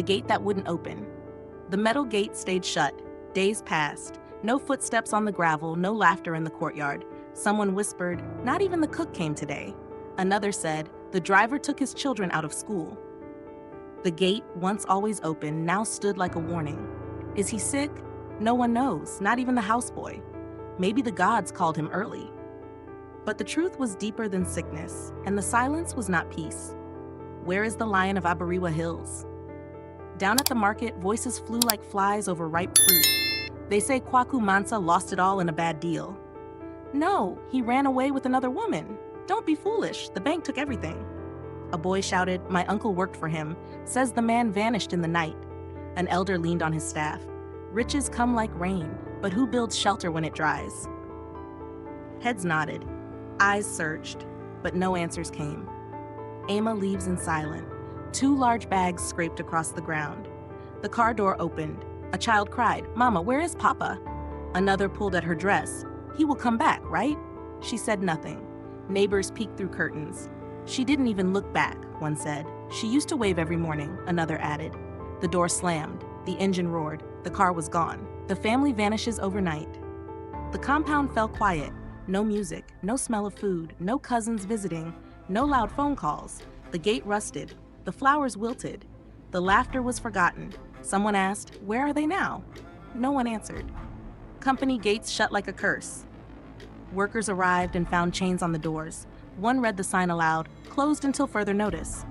the gate that wouldn't open. The metal gate stayed shut. Days passed. No footsteps on the gravel, no laughter in the courtyard. Someone whispered, "Not even the cook came today." Another said, "The driver took his children out of school." The gate, once always open, now stood like a warning. Is he sick? No one knows, not even the houseboy. Maybe the gods called him early. But the truth was deeper than sickness, and the silence was not peace. Where is the lion of Abariwa Hills? Down at the market, voices flew like flies over ripe fruit. They say Kwaku Mansa lost it all in a bad deal. No, he ran away with another woman. Don't be foolish, the bank took everything. A boy shouted, "My uncle worked for him, says the man vanished in the night." An elder leaned on his staff. Riches come like rain, but who builds shelter when it dries? Heads nodded, eyes searched, but no answers came. Ama leaves in silence. 2 large bags scraped across the ground. The car door opened. A child cried, "Mama, where is Papa?" Another pulled at her dress. "He will come back, right?" She said nothing. Neighbors peeked through curtains. "She didn't even look back," one said. "She used to wave every morning," another added. The door slammed. The engine roared. The car was gone. The family vanishes overnight. The compound fell quiet. No music, no smell of food, no cousins visiting, no loud phone calls. The gate rusted. The flowers wilted. The laughter was forgotten. Someone asked, "Where are they now?" No one answered. Company gates shut like a curse. Workers arrived and found chains on the doors. One read the sign aloud, "Closed until further notice."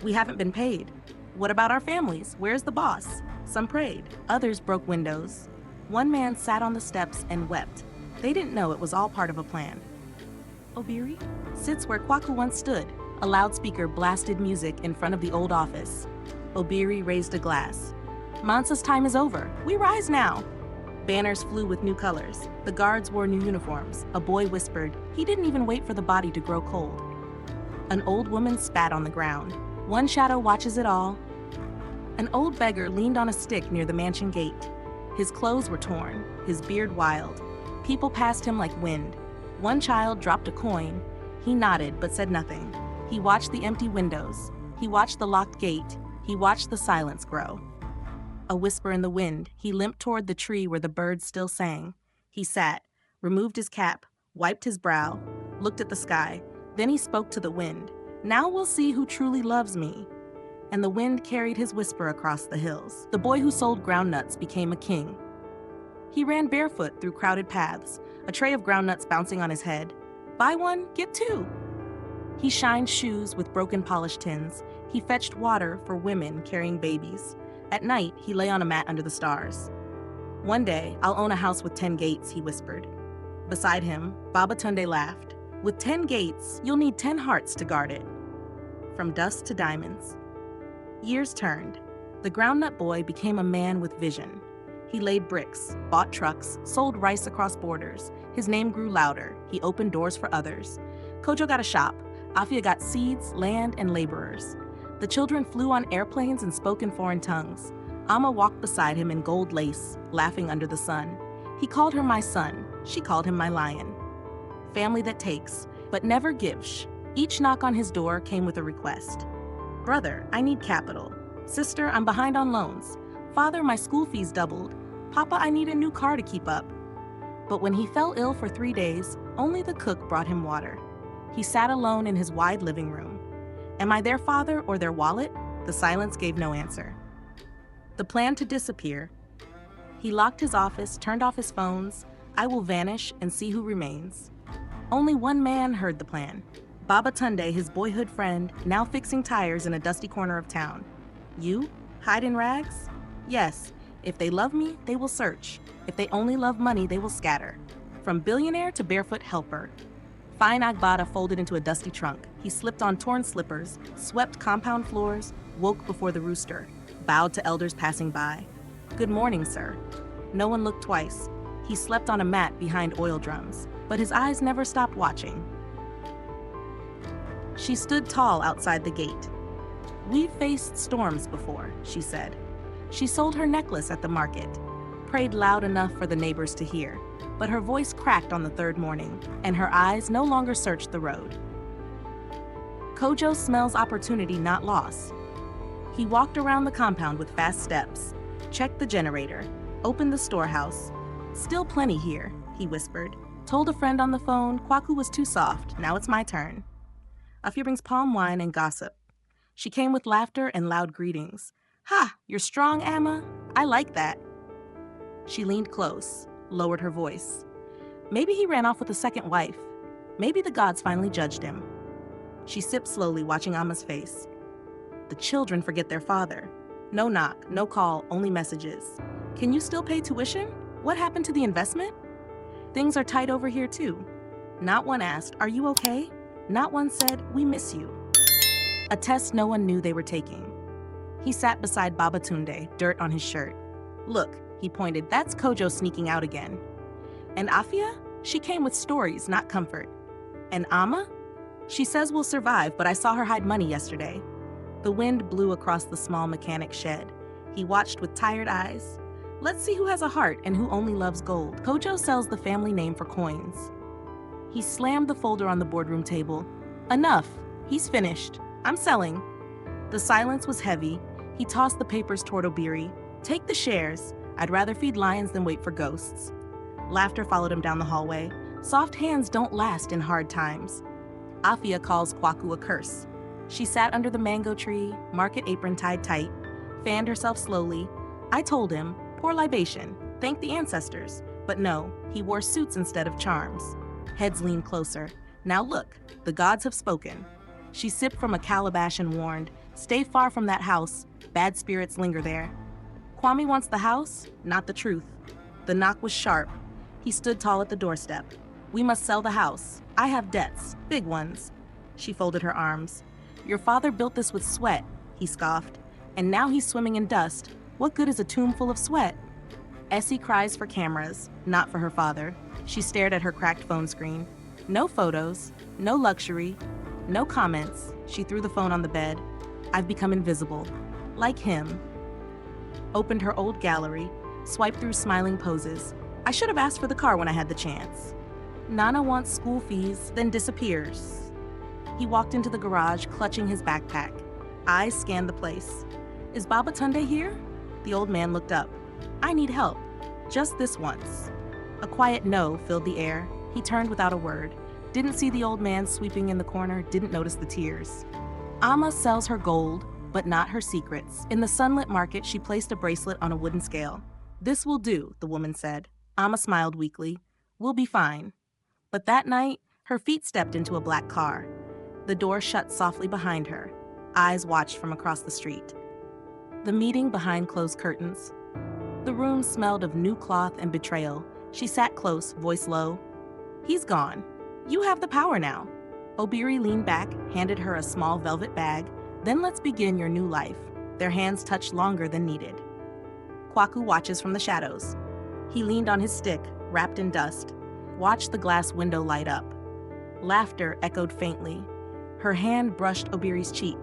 "We haven't been paid." "What about our families? Where's the boss?" Some prayed. Others broke windows. One man sat on the steps and wept. They didn't know it was all part of a plan. Obiri sits where Kwaku once stood. A loudspeaker blasted music in front of the old office. Obiri raised a glass. "Mansa's time is over. We rise now." Banners flew with new colors. The guards wore new uniforms. A boy whispered, "He didn't even wait for the body to grow cold." An old woman spat on the ground. "One shadow watches it all." An old beggar leaned on a stick near the mansion gate. His clothes were torn, his beard wild. People passed him like wind. One child dropped a coin. He nodded but said nothing. He watched the empty windows. He watched the locked gate. He watched the silence grow. A whisper in the wind, he limped toward the tree where the birds still sang. He sat, removed his cap, wiped his brow, looked at the sky. Then he spoke to the wind. "Now we'll see who truly loves me." And the wind carried his whisper across the hills. The boy who sold groundnuts became a king. He ran barefoot through crowded paths, a tray of groundnuts bouncing on his head. "Buy one, get 2." He shined shoes with broken polished tins. He fetched water for women carrying babies. At night, he lay on a mat under the stars. "One day, I'll own a house with 10 gates," he whispered. Beside him, Baba Tunde laughed. "With 10 gates, you'll need 10 hearts to guard it." From dust to diamonds. Years turned. The groundnut boy became a man with vision. He laid bricks, bought trucks, sold rice across borders. His name grew louder. He opened doors for others. Kojo got a shop. Afia got seeds, land, and laborers. The children flew on airplanes and spoke in foreign tongues. Amma walked beside him in gold lace, laughing under the sun. He called her my son. She called him my lion. Family that takes, but never gives. Each knock on his door came with a request. "Brother, I need capital. Sister, I'm behind on loans. Father, my school fees doubled. Papa, I need a new car to keep up." But when he fell ill for 3 days, only the cook brought him water. He sat alone in his wide living room. "Am I their father or their wallet?" The silence gave no answer. The plan to disappear. He locked his office, turned off his phones. "I will vanish and see who remains." Only one man heard the plan. Baba Tunde, his boyhood friend, now fixing tires in a dusty corner of town. "You? Hide in rags?" "Yes. If they love me, they will search. If they only love money, they will scatter." From billionaire to barefoot helper. Fine Agbada folded into a dusty trunk. He slipped on torn slippers, swept compound floors, woke before the rooster, bowed to elders passing by. "Good morning, sir." No one looked twice. He slept on a mat behind oil drums, but his eyes never stopped watching. She stood tall outside the gate. "We've faced storms before," she said. She sold her necklace at the market, prayed loud enough for the neighbors to hear, but her voice cracked on the 3rd morning, and her eyes no longer searched the road. "Kojo smells opportunity, not loss." He walked around the compound with fast steps, checked the generator, opened the storehouse. Still plenty here, he whispered. Told a friend on the phone, Kwaku was too soft, now it's my turn. Afia brings palm wine and gossip. She came with laughter and loud greetings. Ha, you're strong, Amma? I like that. She leaned close, lowered her voice. Maybe he ran off with a second wife. Maybe the gods finally judged him. She sipped slowly, watching Amma's face. The children forget their father. No knock, no call, only messages. Can you still pay tuition? What happened to the investment? Things are tight over here too. Not one asked, are you okay? Not one said, we miss you. A test no one knew they were taking. He sat beside Baba Tunde, dirt on his shirt. Look, he pointed, that's Kojo sneaking out again. And Afia? She came with stories, not comfort. And Amma? She says we'll survive, but I saw her hide money yesterday. The wind blew across the small mechanic shed. He watched with tired eyes. Let's see who has a heart and who only loves gold. Kojo sells the family name for coins. He slammed the folder on the boardroom table. Enough. He's finished. I'm selling. The silence was heavy. He tossed the papers toward Obiri. Take the shares. I'd rather feed lions than wait for ghosts. Laughter followed him down the hallway. Soft hands don't last in hard times. Afia calls Kwaku a curse. She sat under the mango tree, market apron tied tight, fanned herself slowly. I told him, pour libation, thank the ancestors. But no, he wore suits instead of charms. Heads leaned closer. Now look, the gods have spoken. She sipped from a calabash and warned, stay far from that house, bad spirits linger there. Kwame wants the house, not the truth. The knock was sharp. He stood tall at the doorstep. We must sell the house. I have debts, big ones. She folded her arms. Your father built this with sweat, he scoffed. And now he's swimming in dust. What good is a tomb full of sweat? Essie cries for cameras, not for her father. She stared at her cracked phone screen. No photos, no luxury, no comments. She threw the phone on the bed. I've become invisible. Like him. Opened her old gallery, swiped through smiling poses. I should have asked for the car when I had the chance. Nana wants school fees, then disappears. He walked into the garage, clutching his backpack. Eyes scanned the place. Is Baba Tunde here? The old man looked up. I need help. Just this once. A quiet no filled the air. He turned without a word. Didn't see the old man sweeping in the corner, didn't notice the tears. Amma sells her gold, but not her secrets. In the sunlit market, she placed a bracelet on a wooden scale. This will do, the woman said. Amma smiled weakly. We'll be fine. But that night, her feet stepped into a black car. The door shut softly behind her. Eyes watched from across the street. The meeting behind closed curtains. The room smelled of new cloth and betrayal. She sat close, voice low. He's gone. You have the power now. Obiri leaned back, handed her a small velvet bag. Then let's begin your new life. Their hands touched longer than needed. Kwaku watches from the shadows. He leaned on his stick, wrapped in dust. Watched the glass window light up. Laughter echoed faintly. Her hand brushed Obiri's cheek.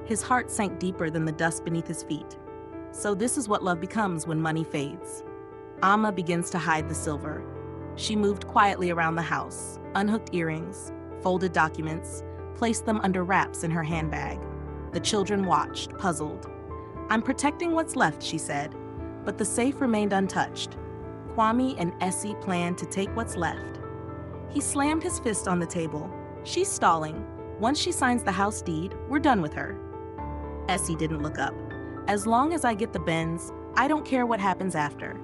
His heart sank deeper than the dust beneath his feet. So this is what love becomes when money fades. Amma begins to hide the silver. She moved quietly around the house, unhooked earrings, folded documents, placed them under wraps in her handbag. The children watched, puzzled. I'm protecting what's left, she said, but the safe remained untouched. Kwame and Essie planned to take what's left. He slammed his fist on the table. She's stalling. Once she signs the house deed, we're done with her. Essie didn't look up. As long as I get the Benz, I don't care what happens after.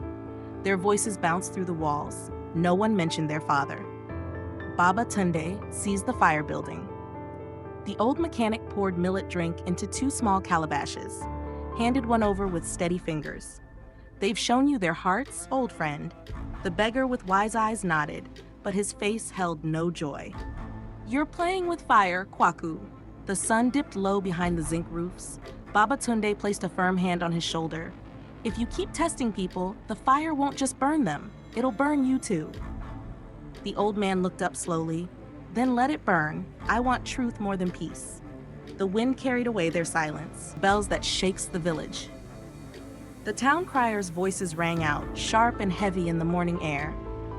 Their voices bounced through the walls. No one mentioned their father. Baba Tunde seized the fire building. The old mechanic poured millet drink into 2 small calabashes, handed one over with steady fingers. They've shown you their hearts, old friend. The beggar with wise eyes nodded, but his face held no joy. You're playing with fire, Kwaku. The sun dipped low behind the zinc roofs. Baba Tunde placed a firm hand on his shoulder. If you keep testing people, the fire won't just burn them. It'll burn you too. The old man looked up slowly. Then let it burn. I want truth more than peace. The wind carried away their silence, bells that shakes the village. The town criers' voices rang out, sharp and heavy in the morning air.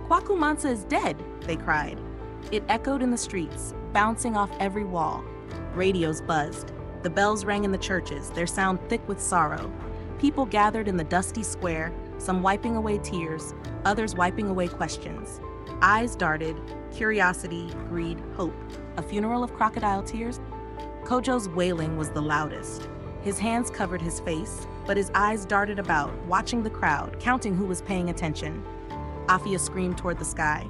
Kwaku Mansa is dead, they cried. It echoed in the streets, bouncing off every wall. Radios buzzed. The bells rang in the churches, their sound thick with sorrow. People gathered in the dusty square, some wiping away tears, others wiping away questions. Eyes darted, curiosity, greed, hope. A funeral of crocodile tears? Kojo's wailing was the loudest. His hands covered his face, but his eyes darted about, watching the crowd, counting who was paying attention. Afia screamed toward the sky.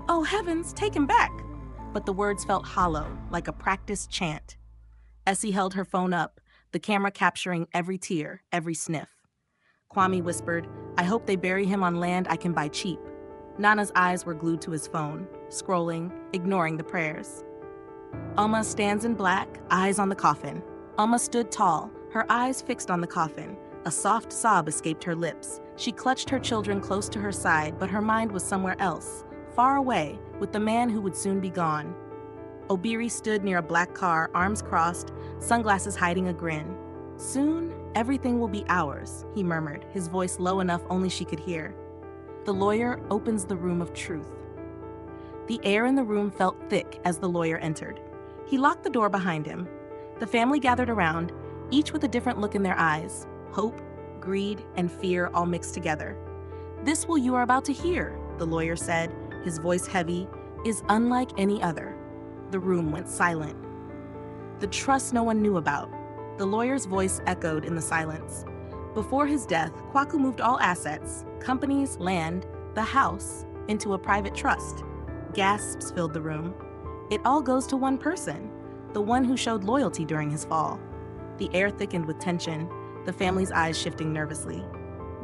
"Oh heavens, take him back!" But the words felt hollow, like a practiced chant. Essie held her phone up, the camera capturing every tear, every sniff. Kwame whispered, "I hope they bury him on land I can buy cheap." Nana's eyes were glued to his phone, scrolling, ignoring the prayers. Alma stands in black, eyes on the coffin. Alma stood tall, her eyes fixed on the coffin. A soft sob escaped her lips. She clutched her children close to her side, but her mind was somewhere else, far away, with the man who would soon be gone. Obiri stood near a black car, arms crossed, sunglasses hiding a grin. "Soon, everything will be ours," he murmured, his voice low enough only she could hear. The lawyer opens the room of truth. The air in the room felt thick as the lawyer entered. He locked the door behind him. The family gathered around, each with a different look in their eyes, hope, greed, and fear all mixed together. "This will you are about to hear," the lawyer said, his voice heavy, "is unlike any other." The room went silent. The trust no one knew about. The lawyer's voice echoed in the silence. Before his death, Kwaku moved all assets, companies, land, the house, into a private trust. Gasps filled the room. It all goes to one person, the one who showed loyalty during his fall. The air thickened with tension, the family's eyes shifting nervously.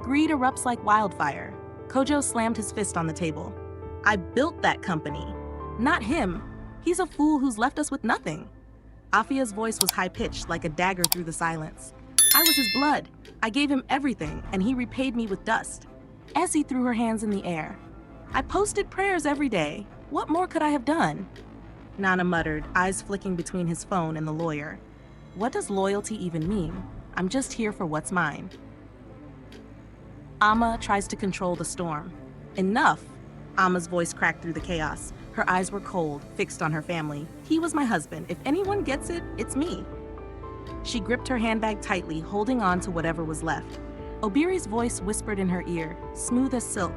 Greed erupts like wildfire. Kojo slammed his fist on the table. "I built that company. Not him. He's a fool who's left us with nothing." Afia's voice was high-pitched, like a dagger through the silence. "I was his blood. I gave him everything, and he repaid me with dust." Essie threw her hands in the air. "I posted prayers every day. What more could I have done?" Nana muttered, eyes flicking between his phone and the lawyer. "What does loyalty even mean? I'm just here for what's mine." Amma tries to control the storm. "Enough!" Amma's voice cracked through the chaos. Her eyes were cold, fixed on her family. "He was my husband. If anyone gets it, it's me." She gripped her handbag tightly, holding on to whatever was left. Obiri's voice whispered in her ear, smooth as silk,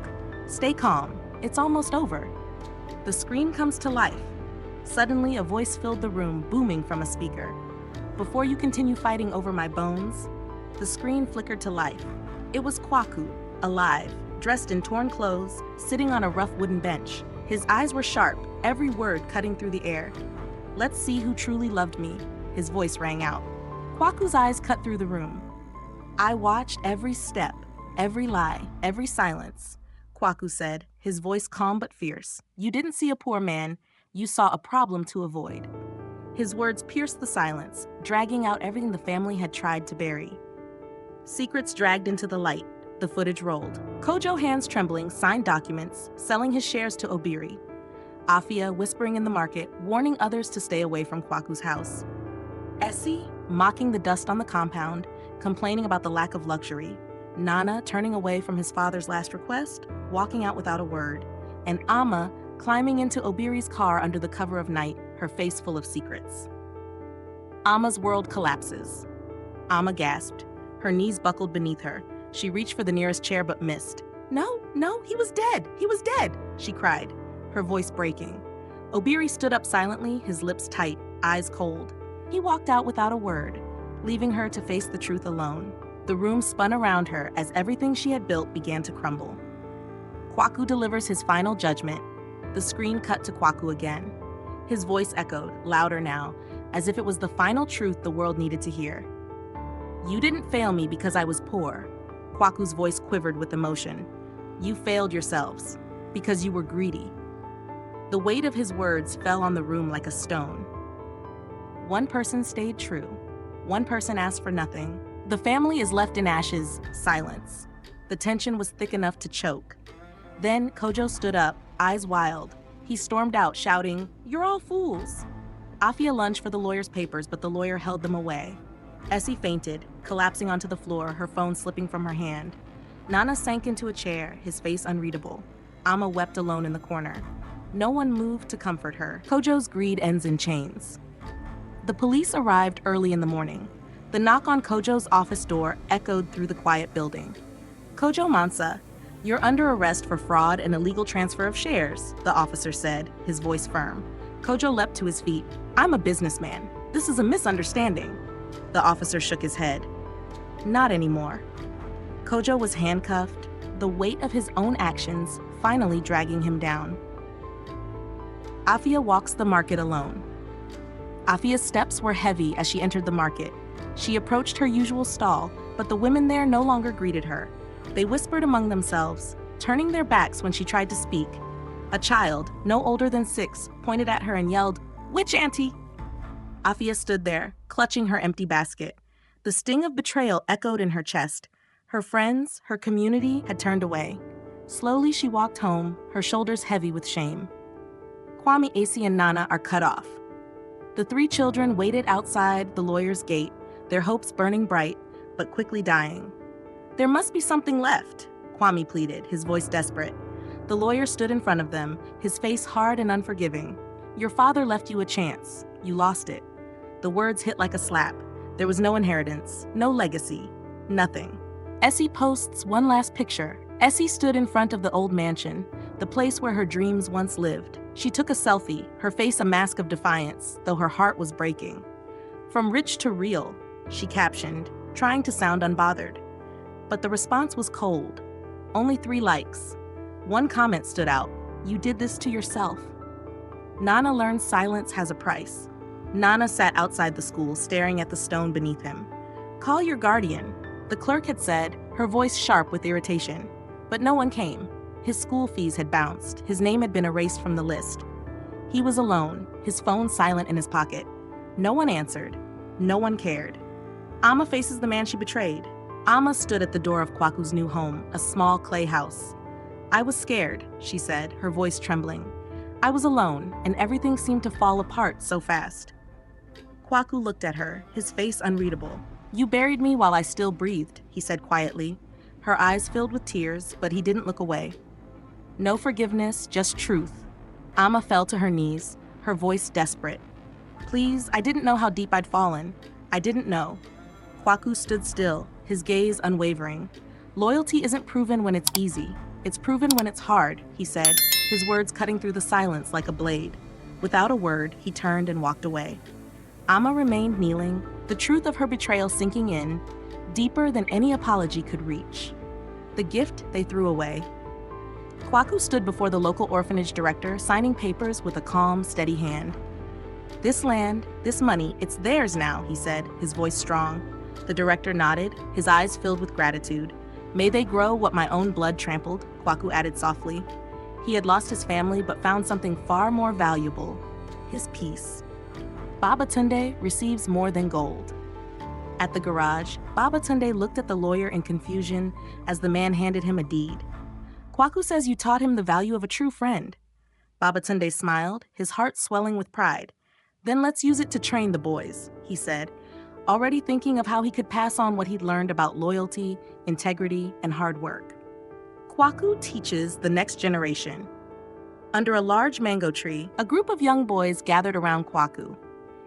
"Stay calm. It's almost over." The scream comes to life. Suddenly, a voice filled the room, booming from a speaker. "Before you continue fighting over my bones." The screen flickered to life. It was Kwaku, alive, dressed in torn clothes, sitting on a rough wooden bench. His eyes were sharp, every word cutting through the air. "Let's see who truly loved me," his voice rang out. Kwaku's eyes cut through the room. "I watched every step, every lie, every silence," Kwaku said, his voice calm but fierce. "You didn't see a poor man, you saw a problem to avoid." His words pierced the silence, dragging out everything the family had tried to bury. Secrets dragged into the light. The footage rolled. Kojo, hands trembling, signed documents, selling his shares to Obiri. Afia, whispering in the market, warning others to stay away from Kwaku's house. Essie, mocking the dust on the compound, complaining about the lack of luxury. Nana, turning away from his father's last request, walking out without a word. And Amma, climbing into Obiri's car under the cover of night, her face full of secrets. Amma's world collapses. Amma gasped. Her knees buckled beneath her. She reached for the nearest chair but missed. No, he was dead, she cried, her voice breaking. Obiri stood up silently, his lips tight, eyes cold. He walked out without a word, leaving her to face the truth alone. The room spun around her as everything she had built began to crumble. Kwaku delivers his final judgment. The screen cut to Kwaku again. His voice echoed, louder now, as if it was the final truth the world needed to hear. "You didn't fail me because I was poor." Kwaku's voice quivered with emotion. "You failed yourselves because you were greedy." The weight of his words fell on the room like a stone. One person stayed true. One person asked for nothing. The family is left in ashes, silence. The tension was thick enough to choke. Then Kojo stood up, eyes wild. He stormed out, shouting, "You're all fools!" Afia lunged for the lawyer's papers, but the lawyer held them away. Essie fainted, collapsing onto the floor, her phone slipping from her hand. Nana sank into a chair, his face unreadable. Amma wept alone in the corner. No one moved to comfort her. Kojo's greed ends in chains. The police arrived early in the morning. The knock on Kojo's office door echoed through the quiet building. Kojo Mansa, you're under arrest for fraud and illegal transfer of shares, the officer said, his voice firm. Kojo leapt to his feet. I'm a businessman. This is a misunderstanding. The officer shook his head. Not anymore. Kojo was handcuffed, the weight of his own actions finally dragging him down. Afia walks the market alone. Afia's steps were heavy as she entered the market. She approached her usual stall, but the women there no longer greeted her. They whispered among themselves, turning their backs when she tried to speak. A child, no older than 6, pointed at her and yelled, "Witch auntie!" Afia stood there, clutching her empty basket. The sting of betrayal echoed in her chest. Her friends, her community had turned away. Slowly she walked home, her shoulders heavy with shame. Kwame, Asi, and Nana are cut off. The 3 children waited outside the lawyer's gate, their hopes burning bright, but quickly dying. There must be something left, Kwame pleaded, his voice desperate. The lawyer stood in front of them, his face hard and unforgiving. Your father left you a chance. You lost it. The words hit like a slap. There was no inheritance, no legacy, nothing. Essie posts one last picture. Essie stood in front of the old mansion, the place where her dreams once lived. She took a selfie, her face a mask of defiance, though her heart was breaking. From rich to real, she captioned, trying to sound unbothered. But the response was cold. Only 3 likes. One comment stood out. You did this to yourself. Nana learned silence has a price. Nana sat outside the school, staring at the stone beneath him. Call your guardian, the clerk had said, her voice sharp with irritation. But no one came. His school fees had bounced. His name had been erased from the list. He was alone, his phone silent in his pocket. No one answered. No one cared. Amma faces the man she betrayed. Amma stood at the door of Kwaku's new home, a small clay house. I was scared, she said, her voice trembling. I was alone, and everything seemed to fall apart so fast. Kwaku looked at her, his face unreadable. You buried me while I still breathed, he said quietly. Her eyes filled with tears, but he didn't look away. No forgiveness, just truth. Amma fell to her knees, her voice desperate. Please, I didn't know how deep I'd fallen. I didn't know. Kwaku stood still, his gaze unwavering. Loyalty isn't proven when it's easy. It's proven when it's hard, he said, his words cutting through the silence like a blade. Without a word, he turned and walked away. Amma remained kneeling, the truth of her betrayal sinking in, deeper than any apology could reach. The gift they threw away. Kwaku stood before the local orphanage director, signing papers with a calm, steady hand. This land, this money, it's theirs now, he said, his voice strong. The director nodded, his eyes filled with gratitude. May they grow what my own blood trampled, Kwaku added softly. He had lost his family but found something far more valuable, his peace. Babatunde receives more than gold. At the garage, Babatunde looked at the lawyer in confusion as the man handed him a deed. Kwaku says you taught him the value of a true friend. Babatunde smiled, his heart swelling with pride. Then let's use it to train the boys, he said, already thinking of how he could pass on what he'd learned about loyalty, integrity, and hard work. Kwaku teaches the next generation. Under a large mango tree, a group of young boys gathered around Kwaku.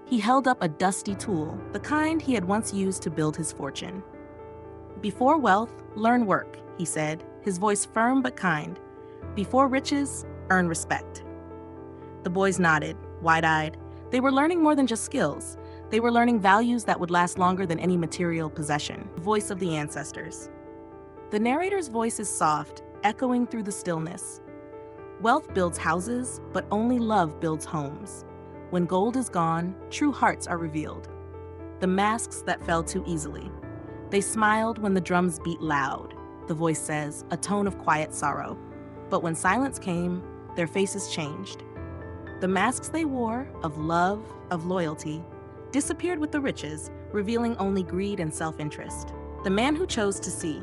He held up a dusty tool, the kind he had once used to build his fortune. Before wealth, learn work, he said, his voice firm but kind. Before riches, earn respect. The boys nodded, wide-eyed. They were learning more than just skills. They were learning values that would last longer than any material possession. The voice of the ancestors. The narrator's voice is soft, echoing through the stillness. Wealth builds houses, but only love builds homes. When gold is gone, true hearts are revealed. The masks that fell too easily. They smiled when the drums beat loud, the voice says, a tone of quiet sorrow. But when silence came, their faces changed. The masks they wore, of love, of loyalty, disappeared with the riches, revealing only greed and self-interest. The man who chose to see.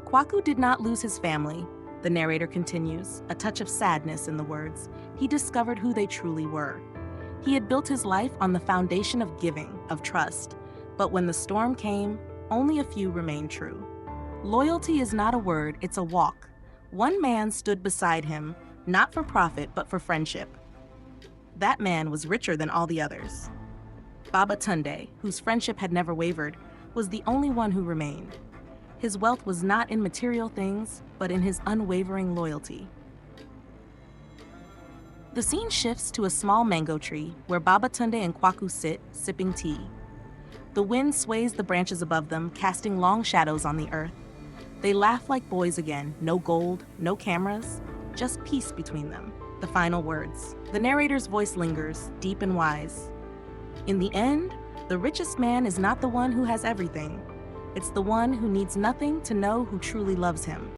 Kwaku did not lose his family, the narrator continues, a touch of sadness in the words. He discovered who they truly were. He had built his life on the foundation of giving, of trust. But when the storm came, only a few remained true. Loyalty is not a word, it's a walk. One man stood beside him, not for profit, but for friendship. That man was richer than all the others. Baba Tunde, whose friendship had never wavered, was the only one who remained. His wealth was not in material things, but in his unwavering loyalty. The scene shifts to a small mango tree where Baba Tunde and Kwaku sit, sipping tea. The wind sways the branches above them, casting long shadows on the earth. They laugh like boys again, no gold, no cameras, just peace between them. The final words. The narrator's voice lingers, deep and wise. In the end, the richest man is not the one who has everything. It's the one who needs nothing to know who truly loves him.